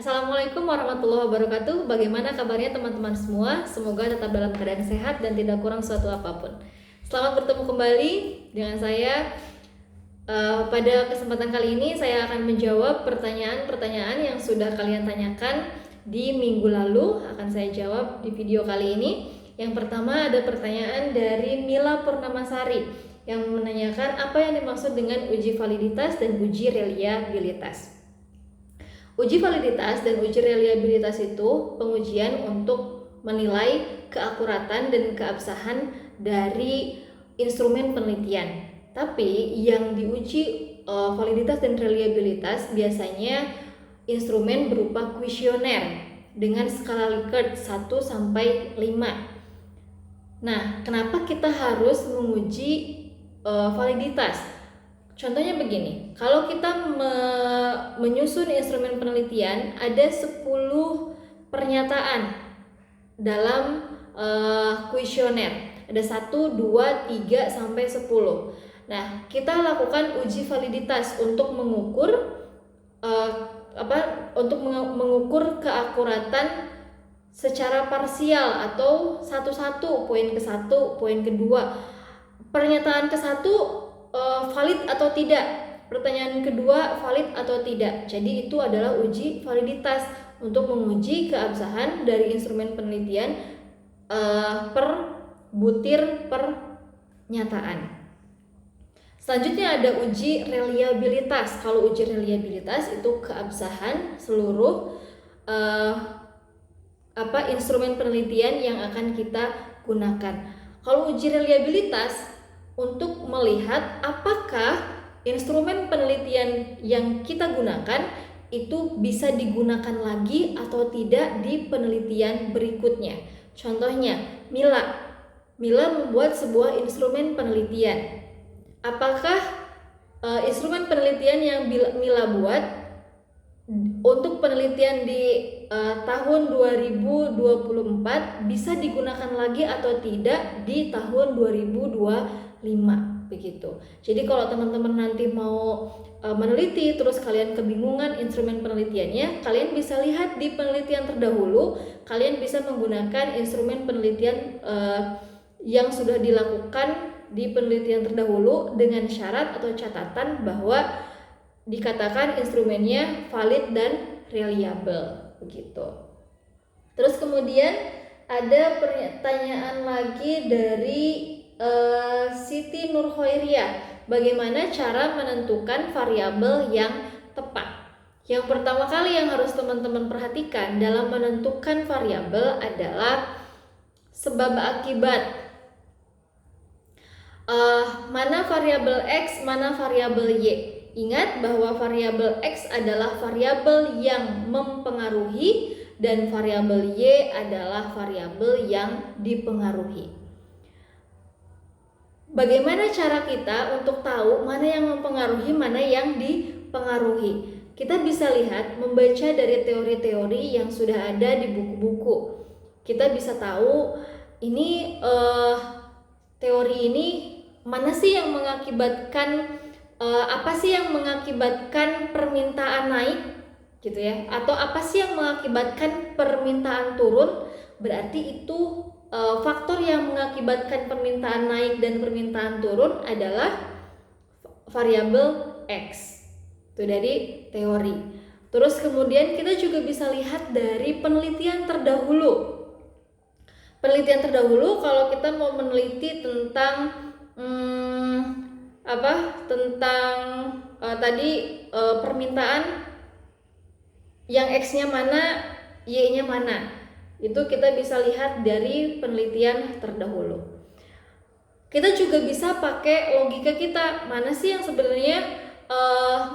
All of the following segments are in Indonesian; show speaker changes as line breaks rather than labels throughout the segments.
Assalamualaikum warahmatullahi wabarakatuh. Bagaimana kabarnya teman-teman semua? Semoga tetap dalam keadaan sehat dan tidak kurang suatu apapun. Selamat bertemu kembali dengan saya. Pada kesempatan kali ini saya akan menjawab pertanyaan-pertanyaan yang sudah kalian tanyakan di minggu lalu. Akan saya jawab di video kali ini. Yang pertama ada pertanyaan dari Mila Purnamasari yang menanyakan apa yang dimaksud dengan uji validitas dan uji reliabilitas. Uji validitas dan uji reliabilitas itu pengujian untuk menilai keakuratan dan keabsahan dari instrumen penelitian. Tapi yang diuji validitas dan reliabilitas biasanya instrumen berupa kuesioner dengan skala Likert 1 sampai 5. Nah, kenapa kita harus menguji validitas? Contohnya begini, kalau kita menyusun instrumen penelitian, ada 10 pernyataan dalam kuesioner. Ada 1, 2, 3, sampai 10. Nah, kita lakukan uji validitas untuk mengukur mengukur keakuratan secara parsial atau satu-satu, poin ke-1, poin kedua. Pernyataan ke-1 valid atau tidak, pertanyaan kedua valid atau tidak. Jadi itu adalah uji validitas untuk menguji keabsahan dari instrumen penelitian per butir pernyataan. Selanjutnya ada uji reliabilitas. Kalau uji reliabilitas itu keabsahan seluruh instrumen penelitian yang akan kita gunakan. Kalau uji reliabilitas untuk melihat apakah instrumen penelitian yang kita gunakan itu bisa digunakan lagi atau tidak di penelitian berikutnya. Contohnya, Mila membuat sebuah instrumen penelitian. Apakah instrumen penelitian yang Mila buat untuk penelitian di tahun 2024 bisa digunakan lagi atau tidak di tahun 2025 begitu. Jadi kalau teman-teman nanti mau meneliti terus kalian kebingungan instrumen penelitiannya, kalian bisa lihat di penelitian terdahulu, kalian bisa menggunakan instrumen penelitian yang sudah dilakukan di penelitian terdahulu dengan syarat atau catatan bahwa dikatakan instrumennya valid dan reliable begitu. Terus kemudian ada pertanyaan lagi dari Siti Nurhoiriah, bagaimana cara menentukan variabel yang tepat? Yang pertama kali yang harus teman-teman perhatikan dalam menentukan variabel adalah sebab akibat. Mana variabel X, mana variabel Y. Ingat bahwa variabel X adalah variabel yang mempengaruhi dan variabel Y adalah variabel yang dipengaruhi. Bagaimana cara kita untuk tahu mana yang mempengaruhi, mana yang dipengaruhi? Kita bisa lihat membaca dari teori-teori yang sudah ada di buku-buku. Kita bisa tahu ini teori ini mana sih yang mengakibatkan apa sih yang mengakibatkan permintaan naik gitu ya, atau apa sih yang mengakibatkan permintaan turun? Berarti itu faktor yang mengakibatkan permintaan naik dan permintaan turun adalah variabel X. Itu dari teori. Terus kemudian kita juga bisa lihat dari penelitian terdahulu. Penelitian terdahulu kalau kita mau meneliti tentang permintaan yang X-nya mana, Y-nya mana. Itu kita bisa lihat dari penelitian terdahulu. Kita juga bisa pakai logika kita, mana sih yang sebenarnya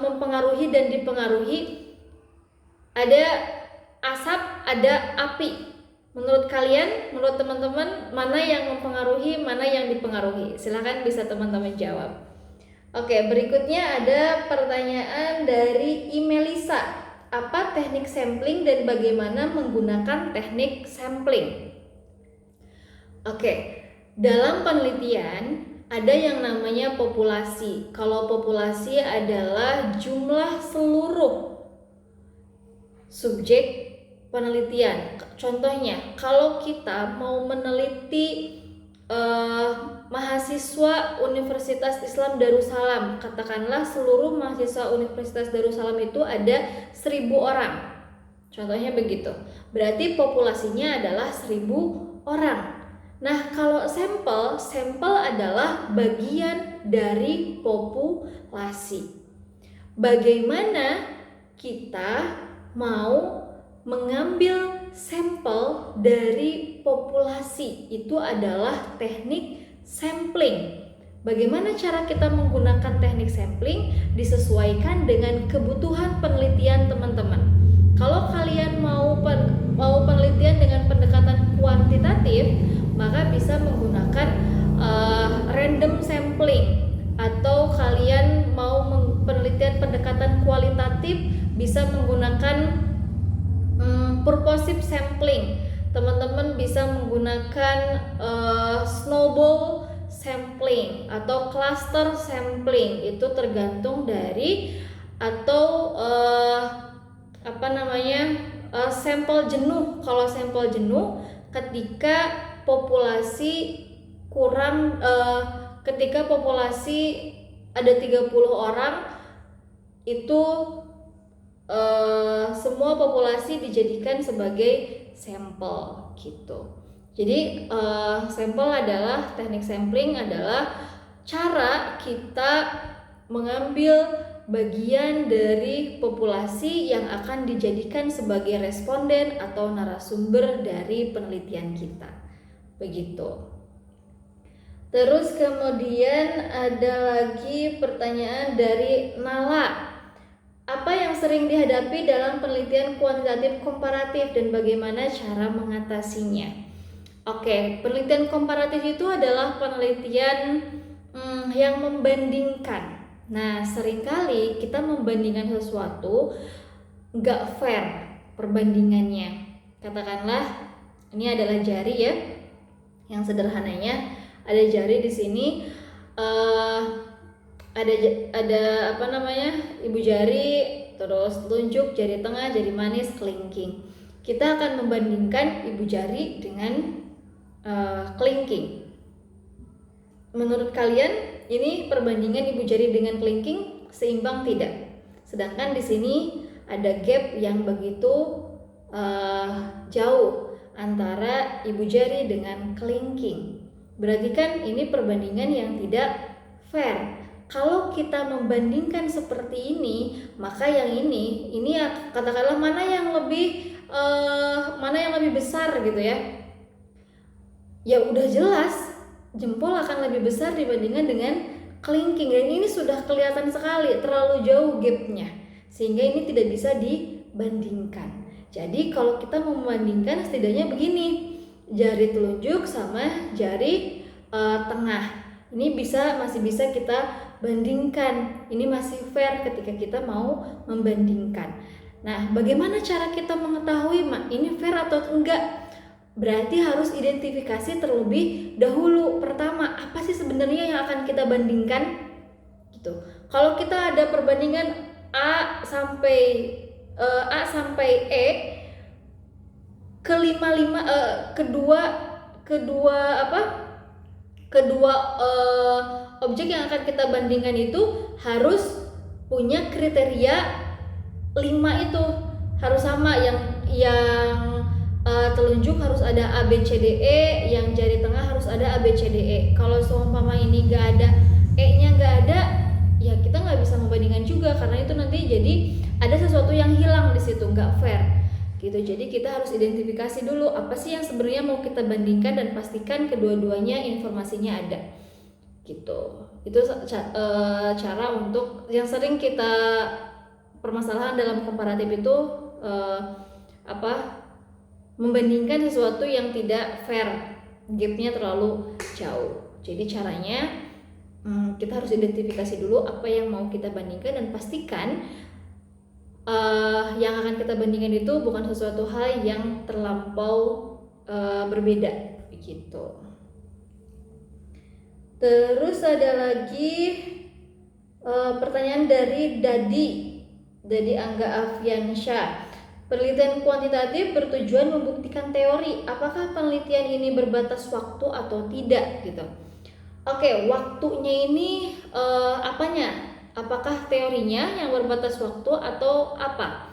mempengaruhi dan dipengaruhi. Ada asap, ada api. Menurut kalian, menurut teman-teman, mana yang mempengaruhi, mana yang dipengaruhi? Silahkan bisa teman-teman jawab. Oke, berikutnya ada pertanyaan dari Imelisa. Apa teknik sampling dan bagaimana menggunakan teknik sampling? Oke, dalam penelitian ada yang namanya populasi. Kalau populasi adalah jumlah seluruh subjek penelitian. Contohnya, kalau kita mau meneliti mahasiswa Universitas Islam Darussalam, katakanlah seluruh mahasiswa Universitas Darussalam itu ada 1.000 orang. Contohnya begitu. Berarti populasinya adalah 1.000 orang. Nah, kalau sampel adalah bagian dari populasi. Bagaimana kita mau mengambil sampel dari populasi? Itu adalah teknik sampling. Bagaimana cara kita menggunakan teknik sampling? Disesuaikan dengan kebutuhan penelitian teman-teman. Kalau kalian mau penelitian dengan pendekatan kuantitatif, maka bisa menggunakan random sampling. Atau kalian mau penelitian pendekatan kualitatif, bisa menggunakan purposive sampling. Teman-teman bisa menggunakan snowball sampling atau cluster sampling. Itu tergantung dari atau sampel jenuh. Kalau sampel jenuh ketika populasi ketika populasi ada 30 orang, itu semua populasi dijadikan sebagai sampel gitu. Jadi teknik sampling adalah cara kita mengambil bagian dari populasi yang akan dijadikan sebagai responden atau narasumber dari penelitian kita. Begitu. Terus kemudian ada lagi pertanyaan dari Nala. Apa yang sering dihadapi dalam penelitian kuantitatif komparatif dan bagaimana cara mengatasinya? Oke, penelitian komparatif itu adalah penelitian yang membandingkan. Nah, seringkali kita membandingkan sesuatu nggak fair perbandingannya. Katakanlah ini adalah jari ya, yang sederhananya ada jari di sini, ada ibu jari, terus telunjuk, jari tengah, jari manis, kelingking. Kita akan membandingkan ibu jari dengan kelingking. Menurut kalian ini perbandingan ibu jari dengan kelingking seimbang tidak? Sedangkan di sini ada gap yang begitu jauh antara ibu jari dengan kelingking. Berarti kan ini perbandingan yang tidak fair. Kalau kita membandingkan seperti ini, maka yang ini katakanlah mana yang lebih besar gitu ya? Ya udah jelas jempol akan lebih besar dibandingkan dengan kelingking, dan ini sudah kelihatan sekali terlalu jauh gapnya, sehingga ini tidak bisa dibandingkan. Jadi kalau kita membandingkan setidaknya begini, jari telunjuk sama jari tengah, ini masih bisa kita bandingkan, ini masih fair ketika kita mau membandingkan. Nah, bagaimana cara kita mengetahui ini fair atau enggak? Berarti harus identifikasi terlebih dahulu. Pertama, apa sih sebenarnya yang akan kita bandingkan? Gitu. Kalau kita ada perbandingan A sampai E, kedua objek yang akan kita bandingkan itu harus punya kriteria 5 itu, harus sama. Yang telunjuk harus ada A, B, C, D, E, yang jari tengah harus ada A, B, C, D, E. Kalau seumpama ini nggak ada E-nya, nggak ada, ya kita nggak bisa membandingkan juga, karena itu nanti jadi ada sesuatu yang hilang di situ, nggak fair gitu. Jadi kita harus identifikasi dulu apa sih yang sebenarnya mau kita bandingkan dan pastikan kedua-duanya informasinya ada gitu. Itu cara untuk yang sering kita permasalahan dalam komparatif itu membandingkan sesuatu yang tidak fair, gapnya terlalu jauh. Jadi caranya kita harus identifikasi dulu apa yang mau kita bandingkan dan pastikan yang akan kita bandingkan itu bukan sesuatu hal yang terlampau berbeda begitu. Terus ada lagi pertanyaan dari Dadi Angga Afiansyah. Penelitian kuantitatif bertujuan membuktikan teori. Apakah penelitian ini berbatas waktu atau tidak gitu. Oke, waktunya ini apanya? Apakah teorinya yang berbatas waktu atau apa?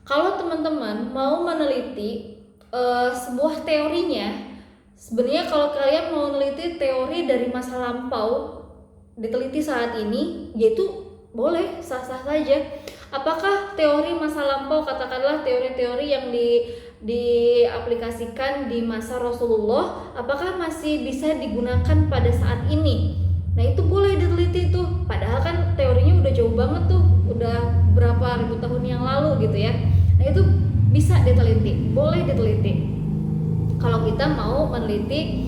Kalau teman-teman mau meneliti sebuah teorinya, sebenarnya kalau kalian mau meneliti teori dari masa lampau diteliti saat ini, yaitu boleh, sah-sah saja. Apakah teori masa lampau, katakanlah teori-teori yang diaplikasikan di masa Rasulullah, apakah masih bisa digunakan pada saat ini? Nah, itu boleh diteliti tuh. Padahal kan teorinya udah jauh banget tuh, udah berapa ribu tahun yang lalu gitu ya. Nah, itu bisa diteliti, boleh diteliti kalau kita mau meneliti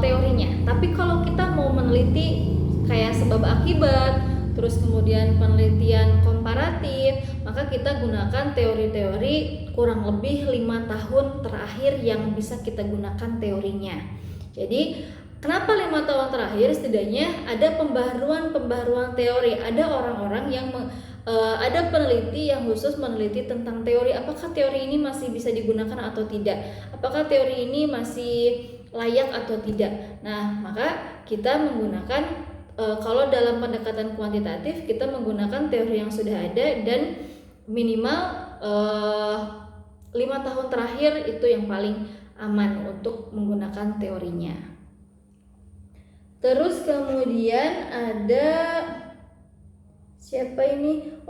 teorinya. Tapi kalau kita mau meneliti kayak sebab akibat, terus kemudian penelitian komparatif, maka kita gunakan teori-teori kurang lebih 5 tahun terakhir yang bisa kita gunakan teorinya. Jadi kenapa 5 tahun terakhir? Setidaknya ada pembaharuan teori. Ada orang-orang yang ada peneliti yang khusus meneliti tentang teori. Apakah teori ini masih bisa digunakan atau tidak? Apakah teori ini masih layak atau tidak? Nah, maka kita menggunakan kalau dalam pendekatan kuantitatif kita menggunakan teori yang sudah ada dan minimal 5 tahun terakhir itu yang paling aman untuk menggunakan teorinya. Terus kemudian ada siapa ini?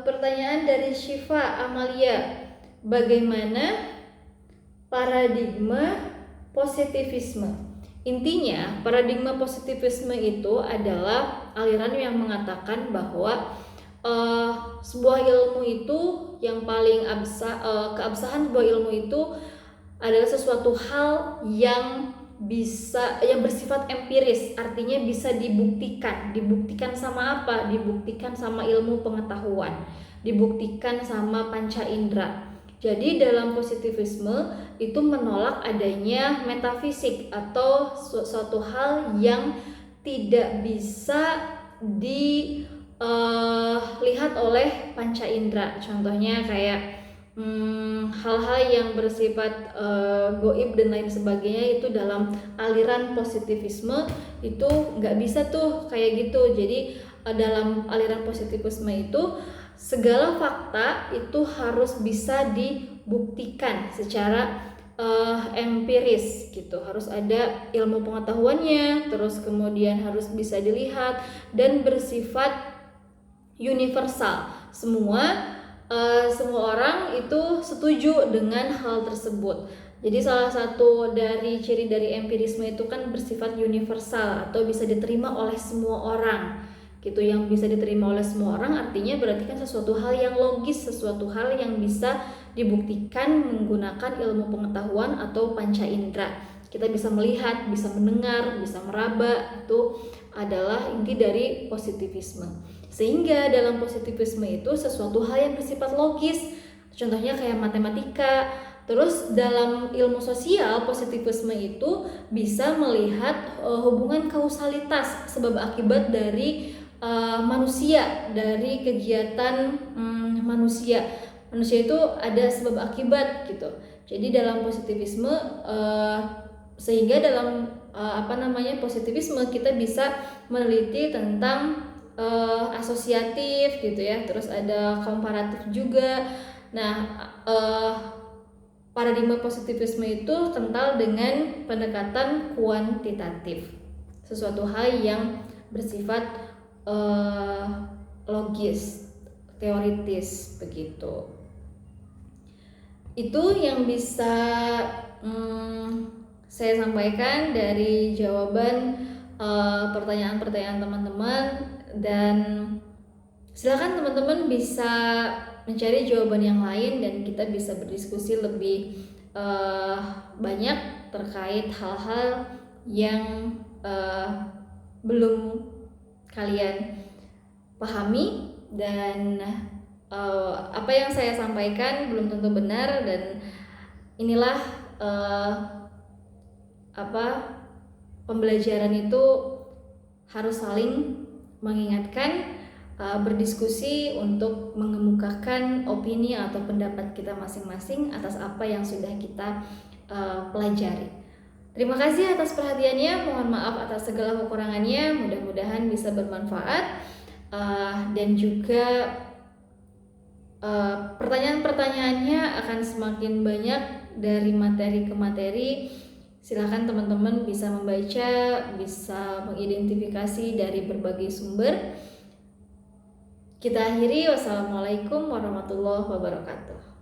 Pertanyaan dari Syifa Amalia. Bagaimana paradigma positivisme? Intinya, paradigma positivisme itu adalah aliran yang mengatakan bahwa sebuah ilmu itu yang paling keabsahan sebuah ilmu itu adalah sesuatu hal yang bersifat empiris, artinya bisa dibuktikan sama apa? Dibuktikan sama ilmu pengetahuan, dibuktikan sama panca indera. Jadi dalam positivisme itu menolak adanya metafisik atau suatu hal yang tidak bisa dilihat oleh panca indera. Contohnya kayak hal-hal yang bersifat goib dan lain sebagainya, itu dalam aliran positivisme itu nggak bisa tuh kayak gitu. Jadi dalam aliran positivisme itu segala fakta itu harus bisa dibuktikan secara empiris gitu, harus ada ilmu pengetahuannya, terus kemudian harus bisa dilihat dan bersifat universal. Semua orang itu setuju dengan hal tersebut. Jadi salah satu dari ciri dari empirisme itu kan bersifat universal atau bisa diterima oleh semua orang. Gitu, yang bisa diterima oleh semua orang artinya berarti kan sesuatu hal yang logis, sesuatu hal yang bisa dibuktikan menggunakan ilmu pengetahuan atau panca indera. Kita bisa melihat, bisa mendengar, bisa meraba. Itu adalah inti dari positivisme. Sehingga dalam positivisme itu sesuatu hal yang bersifat logis, contohnya kayak matematika. Terus dalam ilmu sosial, positivisme itu bisa melihat hubungan kausalitas sebab akibat dari manusia, dari kegiatan manusia itu ada sebab akibat gitu. Jadi dalam positivisme sehingga dalam positivisme kita bisa meneliti tentang asosiatif gitu ya, terus ada komparatif juga. Nah, paradigma positivisme itu kental dengan pendekatan kuantitatif, sesuatu hal yang bersifat logis, teoritis begitu. Itu yang bisa saya sampaikan dari jawaban pertanyaan-pertanyaan teman-teman, dan silakan teman-teman bisa mencari jawaban yang lain dan kita bisa berdiskusi lebih banyak terkait hal-hal yang belum kalian pahami, dan apa yang saya sampaikan belum tentu benar, dan inilah pembelajaran itu harus saling mengingatkan berdiskusi untuk mengemukakan opini atau pendapat kita masing-masing atas apa yang sudah kita pelajari. Terima kasih atas perhatiannya, mohon maaf atas segala kekurangannya, mudah-mudahan bisa bermanfaat, dan juga pertanyaan-pertanyaannya akan semakin banyak dari materi ke materi. Silahkan teman-teman bisa membaca, bisa mengidentifikasi dari berbagai sumber. Kita akhiri, wassalamualaikum warahmatullahi wabarakatuh.